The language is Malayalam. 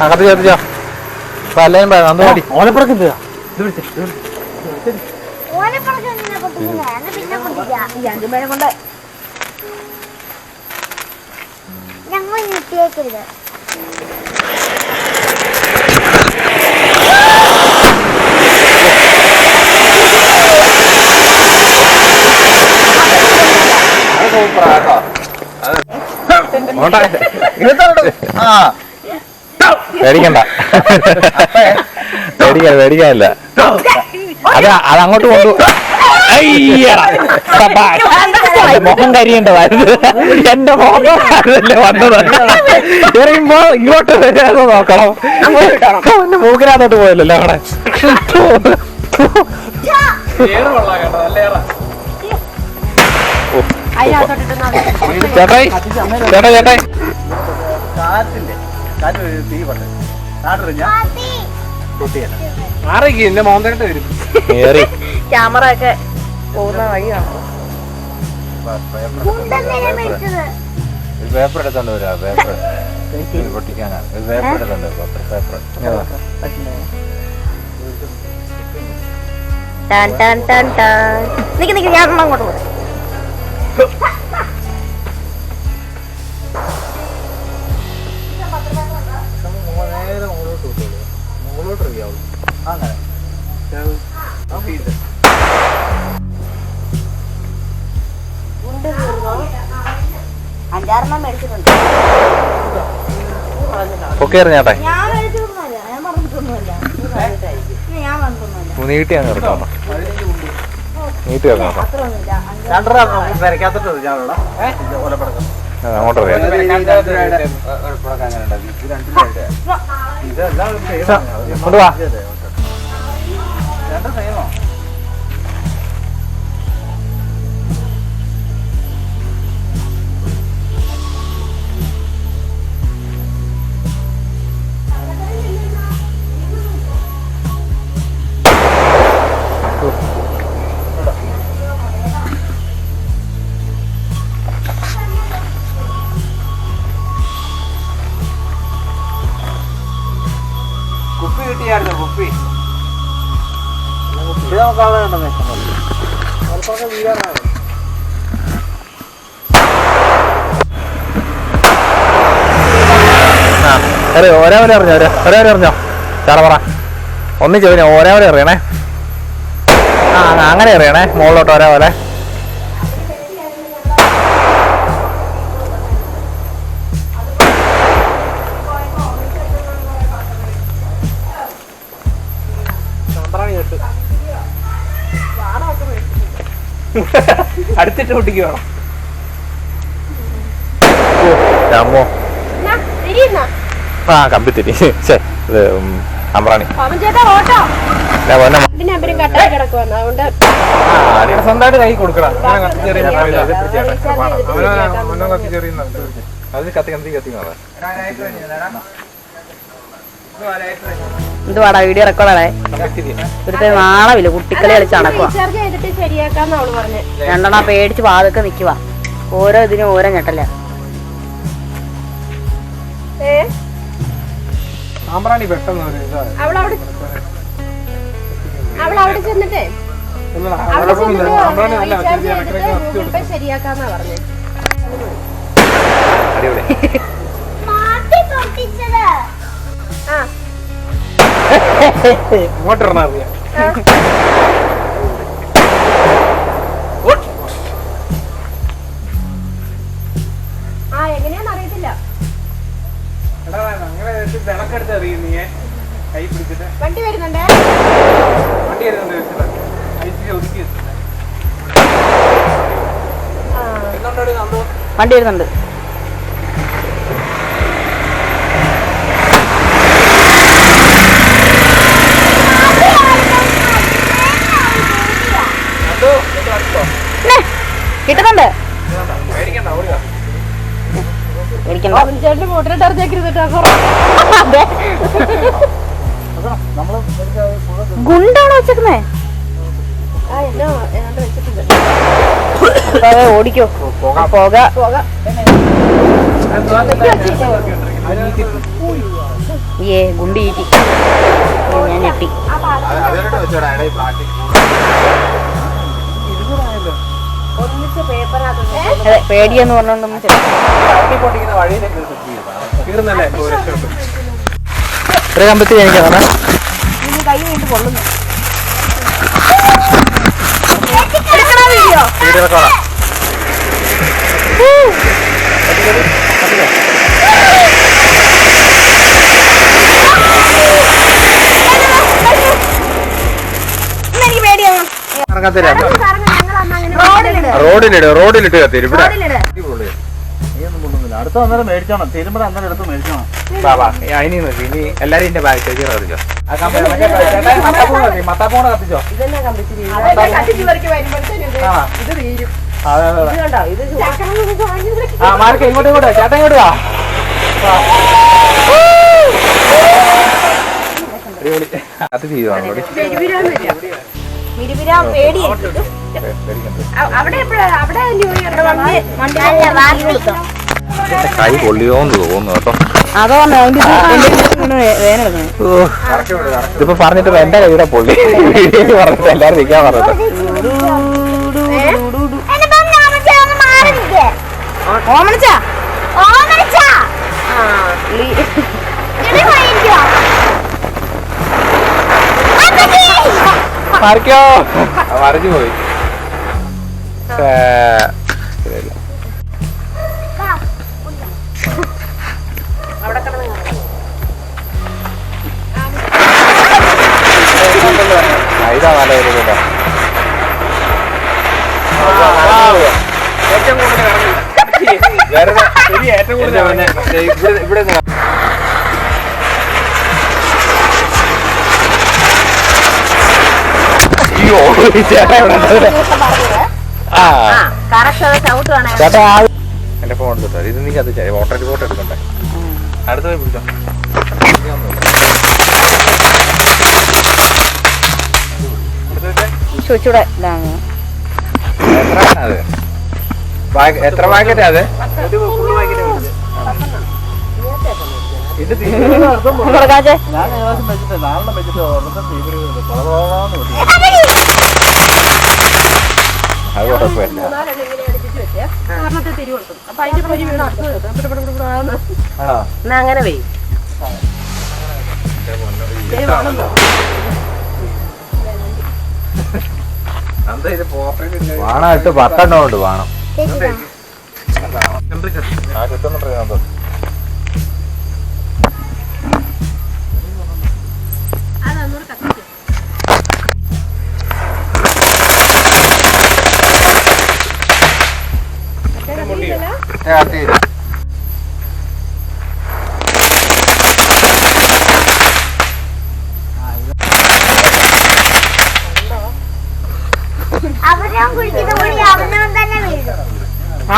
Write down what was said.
അകത്ത് ചേർത്തിച്ചോ പല്ലേം പാടി ഓലപ്പുറക്ക് ഞങ്ങൾ നീട്ടിയേക്കരുത്. പേടിക്കണ്ട പേടിക്കാനില്ല അതങ്ങോട്ട് കൊണ്ടു മുഖം കരിയേണ്ടതായിരുന്നു എന്റെ മുഖം വന്നത് എറിയുമ്പോ ഇങ്ങോട്ട് വരാതെ നോക്കണം എന്റെ മൂക്കിനകത്തോട്ട് പോയല്ലോ അവിടെ ചേട്ടായി ചേട്ടാ ചേട്ടായി എന്റെ മോന്തട്ട് വരും ക്യാമറ ഒക്കെ പോകുന്ന വഴിയാണ്. പേപ്പർ എടുത്തോണ്ട് വരാ പേപ്പർ പൊട്ടിക്കാനാ പേപ്പർ എടുത്തോണ്ട് പേപ്പർ നിക്ക് ഞാൻ അങ്ങോട്ട് പോകാം. അഞ്ചാറെണ്ണം മേടിച്ചിട്ടുണ്ട്. ഒക്കെ ചേട്ടാ ഞാൻ മേടിച്ചിട്ടൊന്നുമല്ല, ഞാൻ പറഞ്ഞിട്ടൊന്നുമല്ല. നീട്ടി അങ്ങ് ഇറക്കാം നീട്ടി ഇറങ്ങാം അങ്ങോട്ട് കൊണ്ടുവാ കുപ്പി കിട്ടിയായിരുന്നു കുപ്പി ഇത് നോക്കാതെ വീഴാറാണ്. ഒരേ പോലെ അറിഞ്ഞോ ഒരേ അറിഞ്ഞോ സാറ പറ ഒന്നിച്ച് ഒരേ പോലെ അറിയണേ അങ്ങനെ അറിയണേ മുകളിലോട്ട് ഒരേ പോലെ അടുത്തിട്ട് പൊട്ടിക്ക് വേണം. കമ്പിത്തിരി അമ്പ്രാണി സ്വന്തമായിട്ട് കൈ കൊടുക്കണം. അത് കത്തി കത്തി കത്തി എന്തുവാടാ വീഡിയോ റെക്കോർഡാണേ. ഇവിടുത്തെ നാളമില്ല കുട്ടിക്കളി കളിച്ച് നടക്കുക. രണ്ടെണ്ണ പേടിച്ച് വാതൊക്കെ നിക്കുക. ഓരോ ഇതിനും ഓരോ ഞെട്ടല്ല. സാമ്പ്രാണി പെട്ടെന്ന് ശരിയാക്കാന്നാ പറഞ്ഞേ. ഇങ്ങോട്ടിറങ്ങാ അറിയാം. എങ്ങനെയാന്ന് അറിയത്തില്ല. അങ്ങനെ വിളക്കെടുത്ത് അറിയും നീ കൈ പിടിച്ചിട്ട്. വണ്ടി വരുന്നുണ്ടേ. വണ്ടി വരുന്നുണ്ട് ഒതുക്കി വെച്ചിട്ട്. വണ്ടി വരുന്നുണ്ട്. കിട്ടുന്നുണ്ട്. ഗുണ്ടാണോ വെച്ചേക്കുന്നേ? ഓടിക്കോ പോക ഏ ഗുണ്ടി ഈറ്റി ഞാൻ ഞെട്ടി. അതെ പേടിയെന്ന് പറഞ്ഞോണ്ടൊന്നും തീർന്നല്ലേ ഒരു കമ്പത്തി എനിക്കാണ് കൈ വീണ്ടും കൊള്ളുന്നു. റോഡിലിട്ട് കത്തിരും ഇവിടെ. അടുത്ത അന്നേരം മേടിച്ചോണം. തീരുമ്പോൾ അന്നേരം എടുത്ത് മേടിച്ചോണം. ഇനി നോക്കി ഇനി എല്ലാരും എന്റെ ബാഗ് ചേച്ചി കളിച്ചോ. മത്താപ്പൂണ് കത്തിച്ചോ. ഇതെന്നെ കമ്പിച്ചിരി മാർക്ക് ഇങ്ങോട്ട് ചേട്ടാ ഇങ്ങോട്ട് വാ. അത് ചെയ്യുവാണ് കൈ പൊള്ളിയോന്ന് തോന്നുന്നു കേട്ടോ. അതോ വേനെടുക്കണേ. ഇതിപ്പോ പറഞ്ഞിട്ട് എന്റെ കൈയുടെ പൊള്ളി പറഞ്ഞിട്ട് എല്ലാരും നിൽക്കാൻ പറഞ്ഞത്. മറിക്കോ മറിഞ്ഞു പോയി. ഇതാ നല്ല വരുന്നില്ല. ഏറ്റവും കൂടുതൽ ഇവിടെ ചേട്ടാ എന്റെ ഫോൺ എടുത്തിട്ടോ. ഇത് നീ കത്തിച്ചാ വോട്ടർ റിപ്പോർട്ട് എടുക്കണ്ടേ. അടുത്ത പോയി പിടിച്ചോ. ചോദിച്ചൂടെ ഇതാണ് എത്ര പാക്കറ്റാ അത്? ഇത് കൊടുക്കാച്ചേ. ഞാൻ ഏകദേശം വെച്ചിട്ട് 4 വെച്ചിട്ട് ഒരെണ്ണം തീവ്രത പളവാന്ന് വിട്ടു. അത് കുഴപ്പമില്ല. ആണോ? എന്നാ അങ്ങനെ വേ വാണം ഇട്ട് 10 എണ്ണം ഉണ്ട് വാണം. ആ കിട്ടുന്നുണ്ട്. അവരും കുടിക്കുന്ന കൂടി അവനവൻ തന്നെ വീഴും. ആ